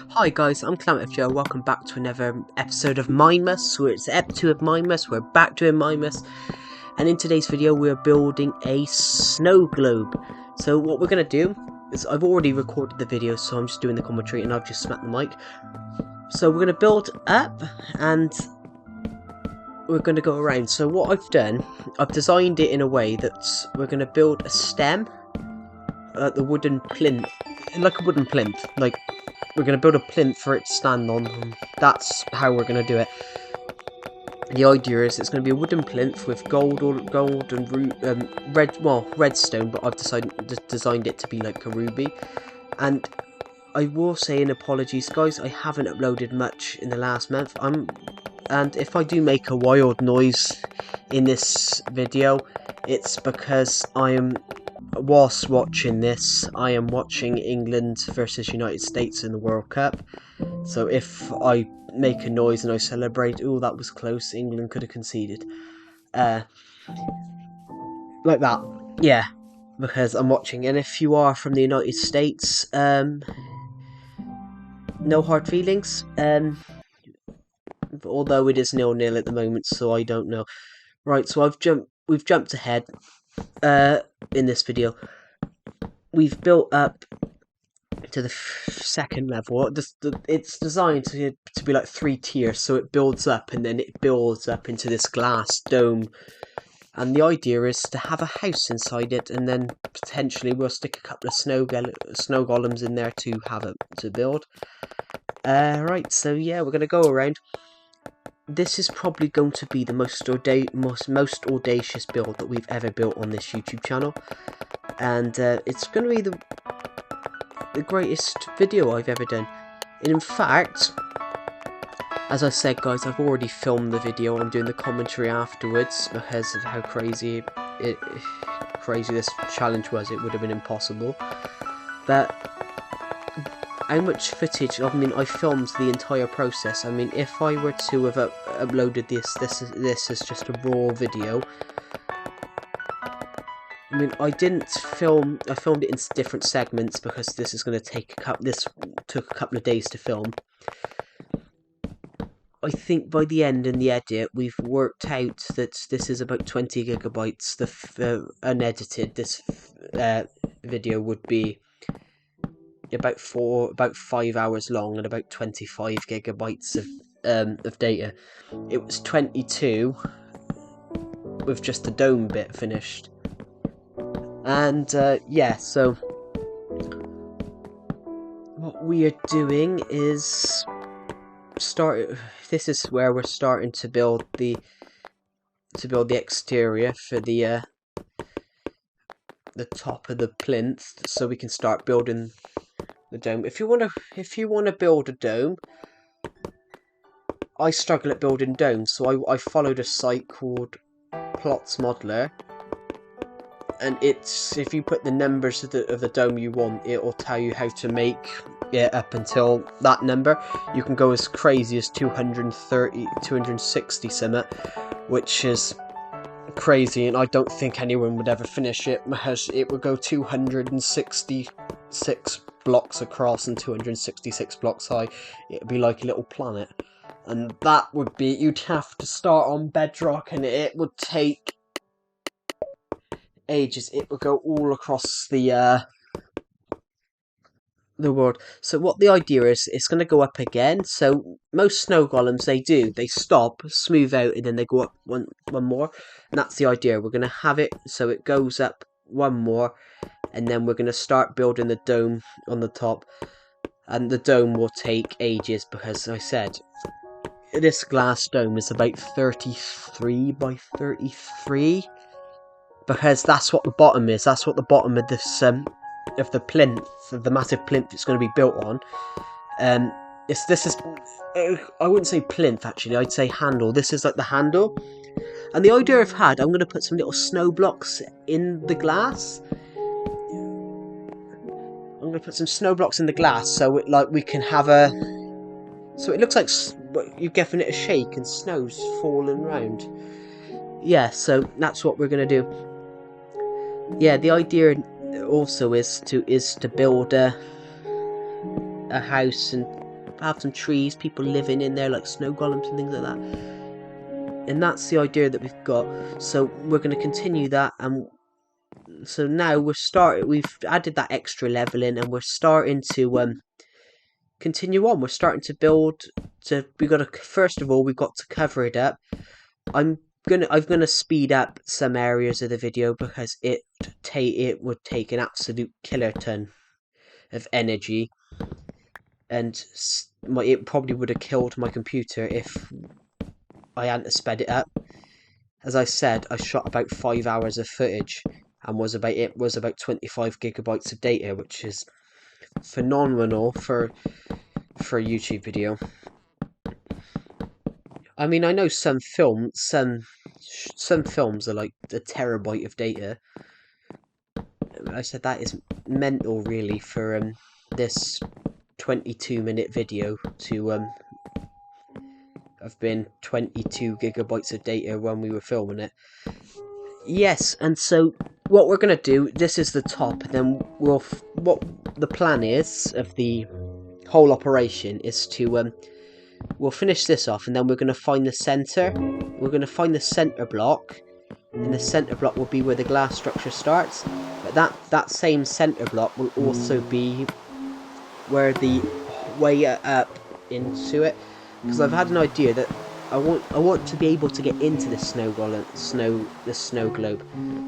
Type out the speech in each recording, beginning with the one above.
Hi guys, I'm Clement Joe. Welcome back to another episode of Mindmus. So it's ep 2 of Mindmus. We're back doing Mindmus, and in today's video we're building a snow globe. So what we're gonna do is, I've already recorded the video, so I'm just doing the commentary and I've just smacked the mic. So we're gonna build up and we're gonna go around. So what I've done, I've designed it in a way that we're gonna build a stem, the wooden plinth, like a wooden plinth, like. We're going to build a plinth for it to stand on, and that's how we're going to do it. The idea is it's going to be a wooden plinth with gold and redstone, but I've designed it to be like a ruby. And I will say an apologies, guys, I haven't uploaded much in the last month. And if I do make a wild noise in this video, it's because whilst watching this, I am watching England versus United States in the World Cup. So if I make a noise and I celebrate, oh, that was close, England could have conceded. Like that. Yeah, because I'm watching. And if you are from the United States, no hard feelings. Although it is 0-0 at the moment, so I don't know. Right, so we've jumped ahead in this video. We've built up to the second level. It's designed to be like 3 tiers, so it builds up and then it builds up into this glass dome. And the idea is to have a house inside it, and then potentially we'll stick a couple of snow golems in there to have it to build. Right, so yeah, we're gonna go around. This is probably going to be the most audacious build that we've ever built on this YouTube channel, and it's going to be the greatest video I've ever done. And in fact, as I said, guys, I've already filmed the video. I'm doing the commentary afterwards because of how crazy this challenge was. It would have been impossible. But how much footage? I mean, I filmed the entire process. I mean, if I were to have uploaded this as just a raw video. I mean, I filmed it in different segments because this is going to take this took a couple of days to film. I think by the end in the edit, we've worked out that this is about 20 gigabytes. The unedited, this video would be about 5 hours long and about 25 gigabytes of data. It was 22 with just the dome bit finished. And yeah, so what we are doing is this is where we're starting to build the exterior for the top of the plinth, so we can start building the dome. If you want to build a dome, I struggle at building domes, so I followed a site called Plots Modeler. And it's, if you put the numbers of the dome you want, it will tell you how to make it up until that number. You can go as crazy as 230, 260 something, which is crazy, and I don't think anyone would ever finish it because it would go 266 blocks across and 266 blocks high. It'd be like a little planet, and that would be, you'd have to start on bedrock, and it would take ages. It would go all across the world. So what the idea is, it's going to go up again. So most snow golems, they stop, smooth out, and then they go up one more. And that's the idea. We're going to have it so it goes up one more, and then we're going to start building the dome on the top. And the dome will take ages because, as I said, this glass dome is about 33 by 33. Because that's what the bottom is. That's what the bottom of this of the plinth, of the massive plinth it's going to be built on. This is I wouldn't say plinth actually. I'd say handle. This is like the handle. And the idea I've had, I'm going to put some little snow blocks in the glass. I'm going to put some snow blocks in the glass so it, like, we can have a. So it looks like you're giving it a shake and snow's falling around. Yeah, so that's what we're going to do. Yeah, the idea also is to build a a house and have some trees, people living in there like snow golems and things like that. And that's the idea that we've got. So we're going to continue that, and so now we've added that extra level in, and we're starting to continue on. We're starting to build. First of all, we've got to cover it up. I'm gonna speed up some areas of the video because it would take an absolute killer ton of energy, and it probably would have killed my computer if I hadn't sped it up. As I said, I shot about 5 hours of footage and was about 25 gigabytes of data, which is phenomenal for a YouTube video. I mean, I know some films are like a terabyte of data. I said that is mental, really, for this 22-minute video to have been 22 gigabytes of data when we were filming it. Yes, and so what we're gonna do, this is the top, and then what the plan is of the whole operation is to we'll finish this off, and then we're gonna find the center. We're gonna find the center block, and the center block will be where the glass structure starts. But that same center block will also be where the way up into it, because I've had an idea that I want to be able to get into the snow globe.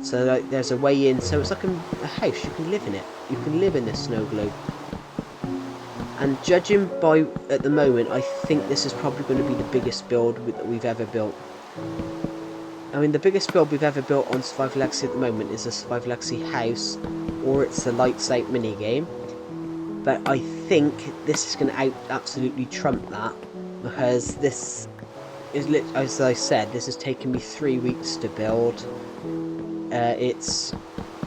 So like, there's a way in, so it's like a house. You can live in it. You can live in this snow globe. And judging by at the moment, I think this is probably going to be the biggest build that we've ever built. I mean, the biggest build we've ever built on Survival Legacy at the moment is a Survival Legacy house, or it's the Lights Out mini game. But I think this is going to absolutely trump that, because this is, as I said, this has taken me 3 weeks to build. It's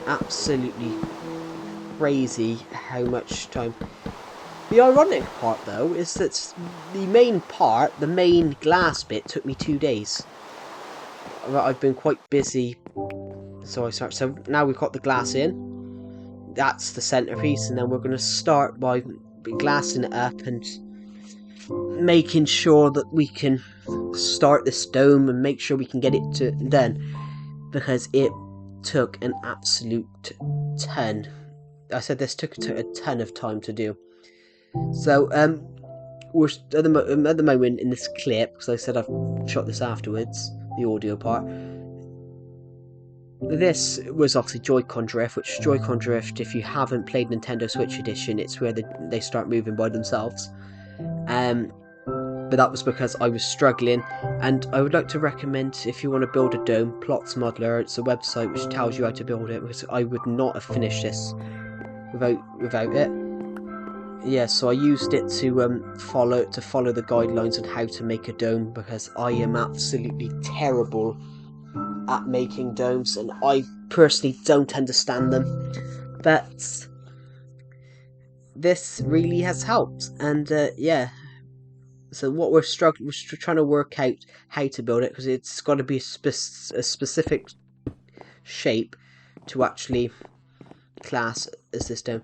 absolutely crazy how much time. The ironic part, though, is that the main glass bit, took me 2 days. I've been quite busy, so now we've got the glass in. That's the centerpiece, and then we're going to start by glassing it up and making sure that we can start this dome and make sure we can get it done, because it took an absolute ton. I said this took a ton of time to do. So we're at the moment in this clip, because I said I've shot this afterwards, the audio part. This was obviously Joy-Con Drift, which Joy-Con Drift, if you haven't played Nintendo Switch Edition, it's where they start moving by themselves. But that was because I was struggling, and I would like to recommend, if you want to build a dome, Plots Modeler. It's a website which tells you how to build it, because I would not have finished this without it. Yeah, so I used it to follow the guidelines on how to make a dome, because I am absolutely terrible at making domes, and I personally don't understand them. But this really has helped, and yeah. So what we're trying to work out how to build it, because it's got to be a specific shape to actually class as this dome.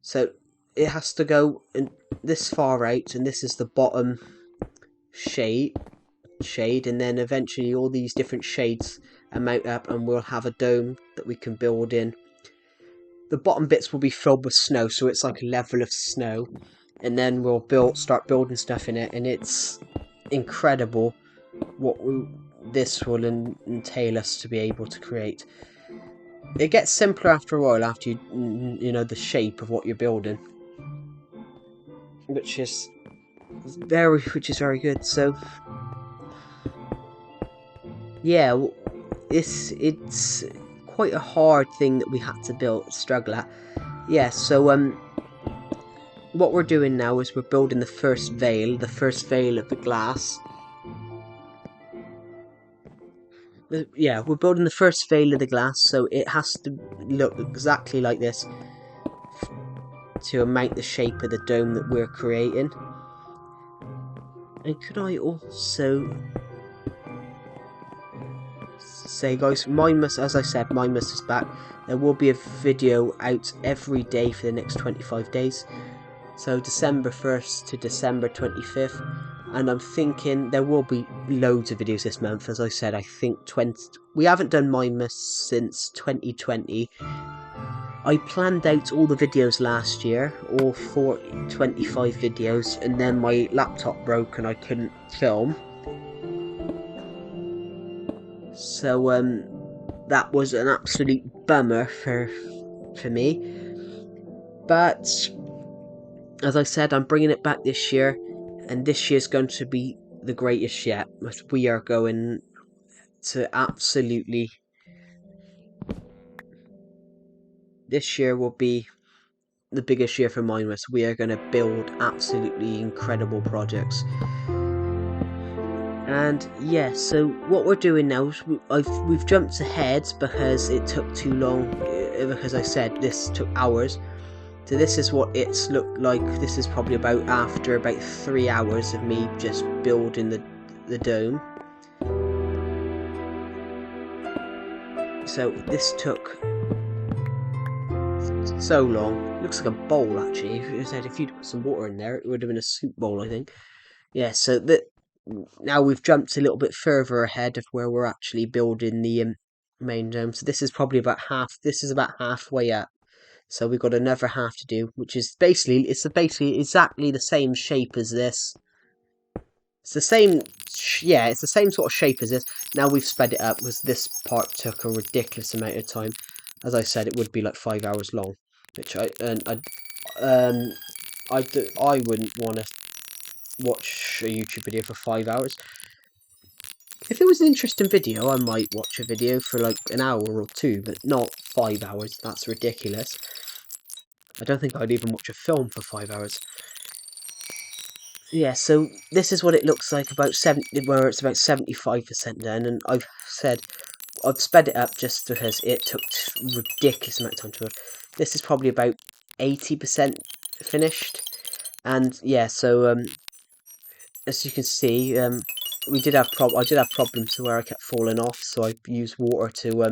So it has to go in this far out, and this is the bottom shade, and then eventually all these different shades amount up, and we'll have a dome that we can build in. The bottom bits will be filled with snow, so it's like a level of snow, and then we'll start building stuff in it, and it's incredible what this will entail us to be able to create. It gets simpler after a while, after you know the shape of what you're building, which is very good. So yeah, it's quite a hard thing that we had to struggle at. Yeah, so what we're doing now is we're building the first veil of the glass. Yeah, we're building the first veil of the glass, so it has to look exactly like this to mount the shape of the dome that we're creating. And could I also say, guys, as I said, Mindmus is back. There will be a video out every day for the next 25 days. So December 1st to December 25th. And I'm thinking there will be loads of videos this month. As I said, I think we haven't done Mimus since 2020. I planned out all the videos last year, all 25 videos, and then my laptop broke and I couldn't film. So that was an absolute bummer for me. But as I said, I'm bringing it back this year, and this year's going to be the greatest yet. We are going to absolutely... This year will be the biggest year for Mindless. We are going to build absolutely incredible projects. And yeah, so what we're doing now is we've jumped ahead because it took too long. Because I said this took hours. So this is what it's looked like. This is probably after about 3 hours of me just building the dome. So this took so long. It looks like a bowl actually. If you'd put some water in there, it would have been a soup bowl, I think. Yeah. So now we've jumped a little bit further ahead of where we're actually building the main dome. So this is probably about half. This is about halfway up. So we've got another half to do, which is basically exactly the same shape as this. It's the same, yeah, it's the same sort of shape as this. Now we've sped it up because this part took a ridiculous amount of time. As I said, it would be like 5 hours long, which I wouldn't want to watch a YouTube video for 5 hours. If it was an interesting video, I might watch a video for like an hour or two, but not 5 hours. That's ridiculous. I don't think I'd even watch a film for 5 hours. Yeah, so this is what it looks like where it's about 75% done, and I've sped it up just because it took ridiculous amount of time to build. This is probably about 80% finished, and yeah, so as you can see, I did have problems where I kept falling off, so I used water to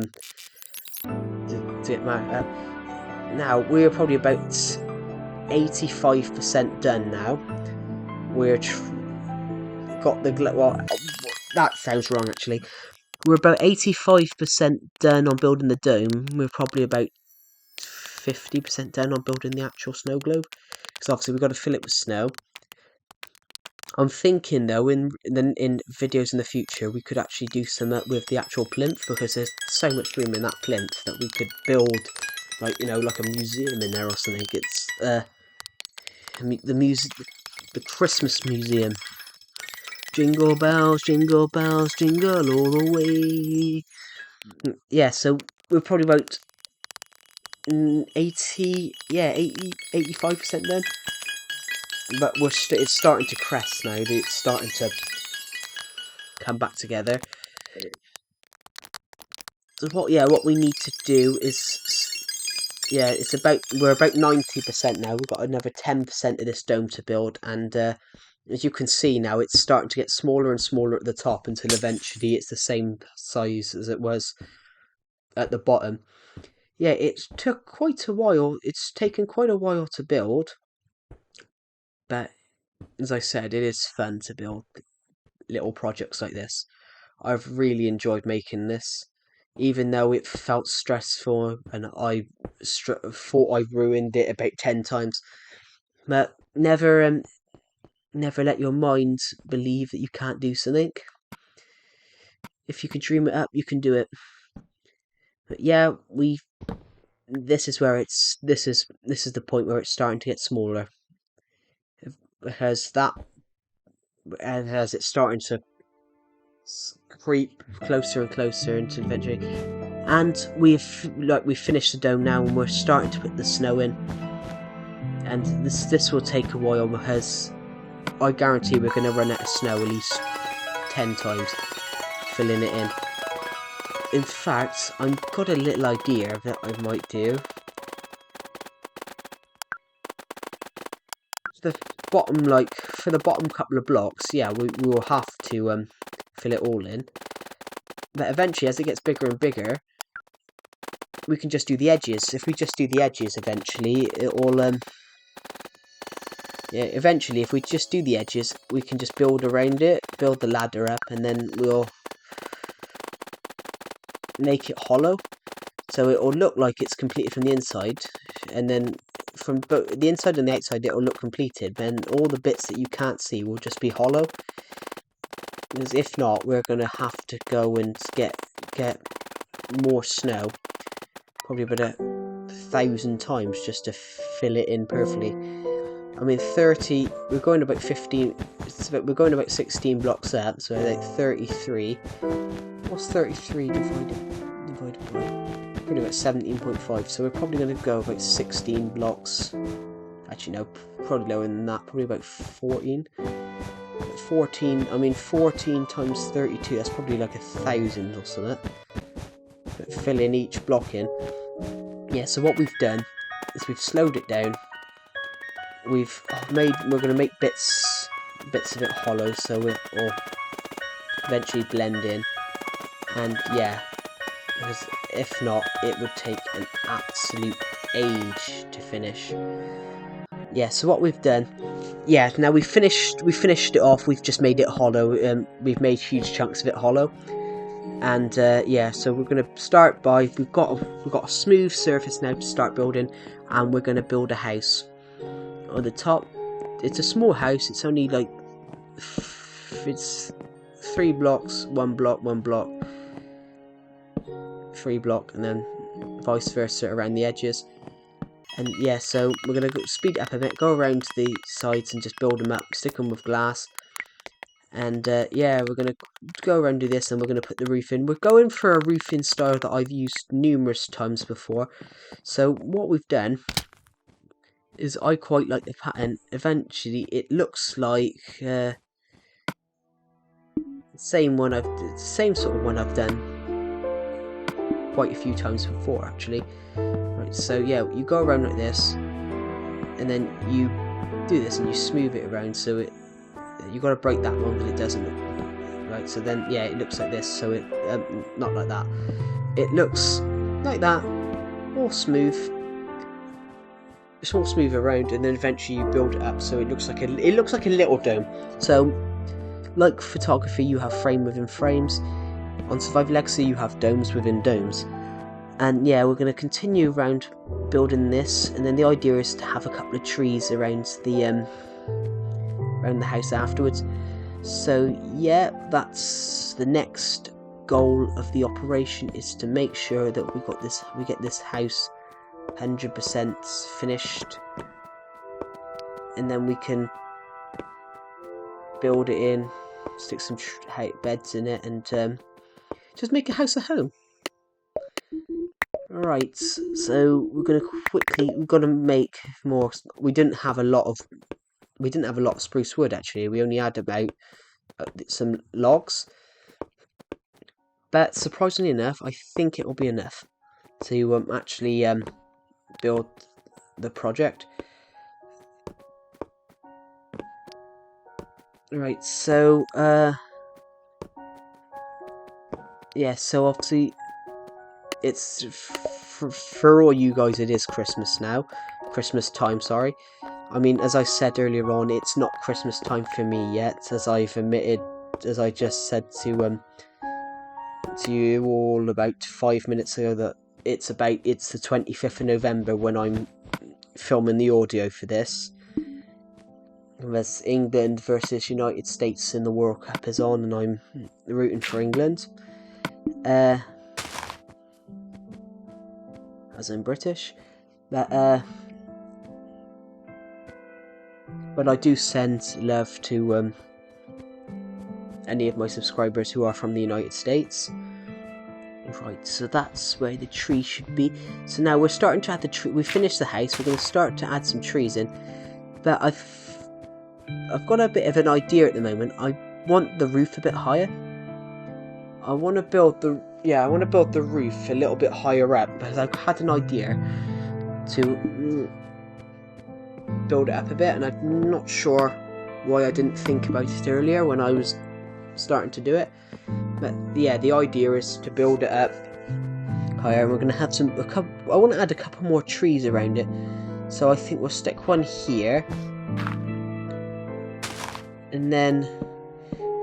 get my now we're probably about 85% done now. We're got the well, that sounds wrong actually. We're about 85% done on building the dome. We're probably about 50% done on building the actual snow globe, because obviously we've got to fill it with snow. I'm thinking though, in videos in the future, we could actually do some with the actual plinth, because there's so much room in that plinth that we could build, like, you know, like a museum in there or something. It's the Christmas museum. Jingle bells, jingle bells, jingle all the way. Yeah, so we're probably about 85% done. But it's starting to crest now. It's starting to come back together. So what we need to do is, we're about 90% now. We've got another 10% of this dome to build, and as you can see now, it's starting to get smaller and smaller at the top until eventually it's the same size as it was at the bottom. Yeah, it took quite a while. It's taken quite a while to build, but as I said, it is fun to build little projects like this. I've really enjoyed making this, even though it felt stressful and I thought I ruined it about 10 times. But never let your mind believe that you can't do something. If you can dream it up, you can do it. But yeah, this is the point where it's starting to get smaller, because as it's starting to creep closer and closer into eventually, and we've finished the dome now, and we're starting to put the snow in, and this will take a while, because I guarantee we're going to run out of snow at least 10 times filling it in. In fact, I've got a little idea that I might do. The bottom, for the bottom couple of blocks, yeah, we will have to fill it all in. But eventually, as it gets bigger and bigger, we can just do the edges. If we just do the edges, eventually, it'll Yeah, eventually, if we just do the edges, we can just build around it, build the ladder up, and then we'll make it hollow. So it will look like it's completed from the inside, and then from both the inside and the outside it will look completed, then all the bits that you can't see will just be hollow. Because if not, we're going to have to go and get more snow, probably about 1,000 times just to fill it in perfectly. I mean 30, we're going about 15, we're going about 16 blocks up, so like 33. What's 33 divided by? Pretty much 17.5, so we're probably going to go about 16 blocks. Actually no, probably lower than that, probably about 14. 14, I mean 14 times 32, that's probably like 1,000 or something. But fill in each block in. Yeah, so what we've done is we've slowed it down. We're going to make bits of it hollow, so it will eventually blend in. And yeah, because if not, it would take an absolute age to finish. Yeah, so what we've done, yeah, now we finished it off. We've just made it hollow. We've made huge chunks of it hollow, and yeah, so we're gonna start by we've got a smooth surface now to start building, and we're gonna build a house. On the top, it's a small house. It's only like it's 3 blocks, 1 block, 1 block. 3 block, and then vice versa around the edges. And yeah, so we're going to speed it up a bit, go around the sides and just build them up, stick them with glass. And yeah, we're going to go around and do this, and we're going to put the roof in. We're going for a roofing style that I've used numerous times before. So what we've done is I quite like the pattern. Eventually it looks like same sort of one I've done quite a few times before actually. Right, so yeah, you go around like this, and then you do this and you smooth it around, so you got to break that one because it doesn't look right. So then yeah, it looks like this. So it not like that. It looks like that, all smooth. It's all smooth around, and then eventually you build it up so it looks like a little dome. So like photography, you have frame within frames. On Survival Legacy, you have domes within domes. And yeah, we're going to continue around building this, and then the idea is to have a couple of trees around the house afterwards. So yeah, that's the next goal of the operation, is to make sure that we get this house 100% finished, and then we can build it in, stick some beds in it, and just make a house a home. Alright, so we're gonna make more. We didn't have a lot of spruce wood actually. We only had about some logs, but surprisingly enough, I think it will be enough to actually build the project. Right, so yeah, so obviously it's for all you guys, it is Christmas now. Christmas time, sorry. I mean, as I said earlier on, it's not Christmas time for me yet, as I've admitted, as I just said to you all about 5 minutes ago, that it's the 25th of November when I'm filming the audio for this. As England versus United States in the World Cup is on, and I'm rooting for England. As I'm British, but I do send love to any of my subscribers who are from the United States. Right, so that's where the tree should be. So now we're starting to add the tree. We finished the house. We're going to start to add some trees in, but I've got a bit of an idea at the moment. I want the roof a bit higher. I want to build the roof a little bit higher up, because I've had an idea to build it up a bit, and I'm not sure why I didn't think about it earlier when I was starting to do it. But yeah, the idea is to build it up higher, and we're going to have I want to add a couple more trees around it. So I think we'll stick one here, And then,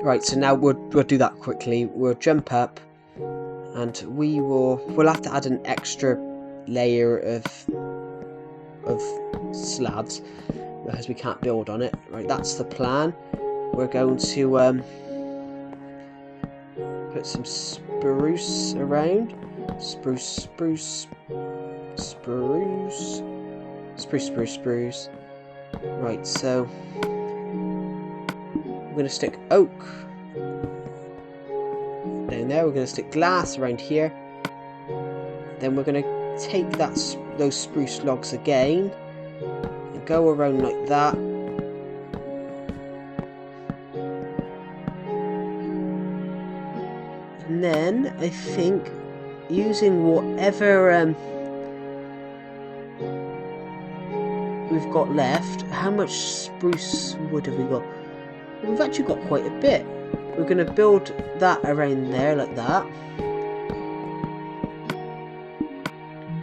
right, so now we'll do that quickly. We'll jump up, and we'll have to add an extra layer of slabs because we can't build on it. Right, that's the plan. We're going to put some spruce around. Spruce. Right, so we're going to stick oak down there. We're going to stick glass around here. Then we're going to take those spruce logs again and go around like that. And then I think using whatever we've got left, how much spruce wood have we got? Well, we've actually got quite a bit. We're going to build that around there like that.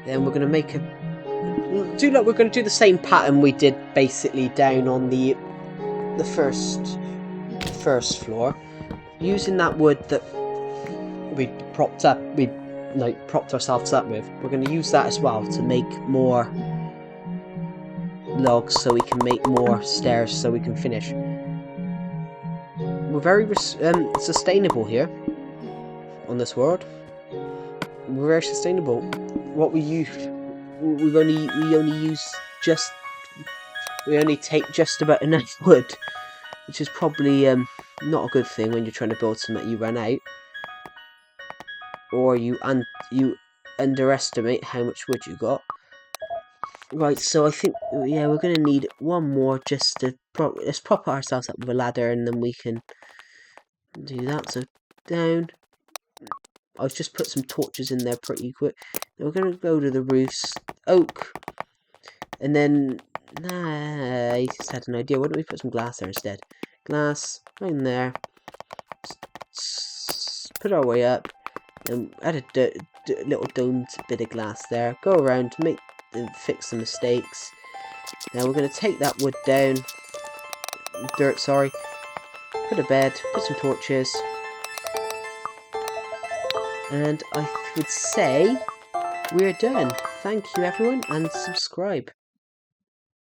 Then we're going to make we're going to do the same pattern we did basically down on the first floor, using that wood that we propped ourselves up with. We're going to use that as well to make more logs so we can make more stairs so we can finish. We're very sustainable here on this world. We're very sustainable. What we use, we only take just about enough wood, which is probably not a good thing when you're trying to build something that you run out, or you underestimate how much wood you got. Right, so I think, yeah, we're going to need one more just to let's prop ourselves up with a ladder, and then we can do that. So down. I've just put some torches in there pretty quick. Now we're going to go to the roofs. Oak. And then, I just had an idea. Why don't we put some glass there instead? Glass, right in there. Put our way up. And add a little domed bit of glass there. Go around to fix the mistakes. Now we're going to take that wood down. Dirt, sorry. Put a bed. Put some torches. And I would say we're done. Thank you everyone, and subscribe.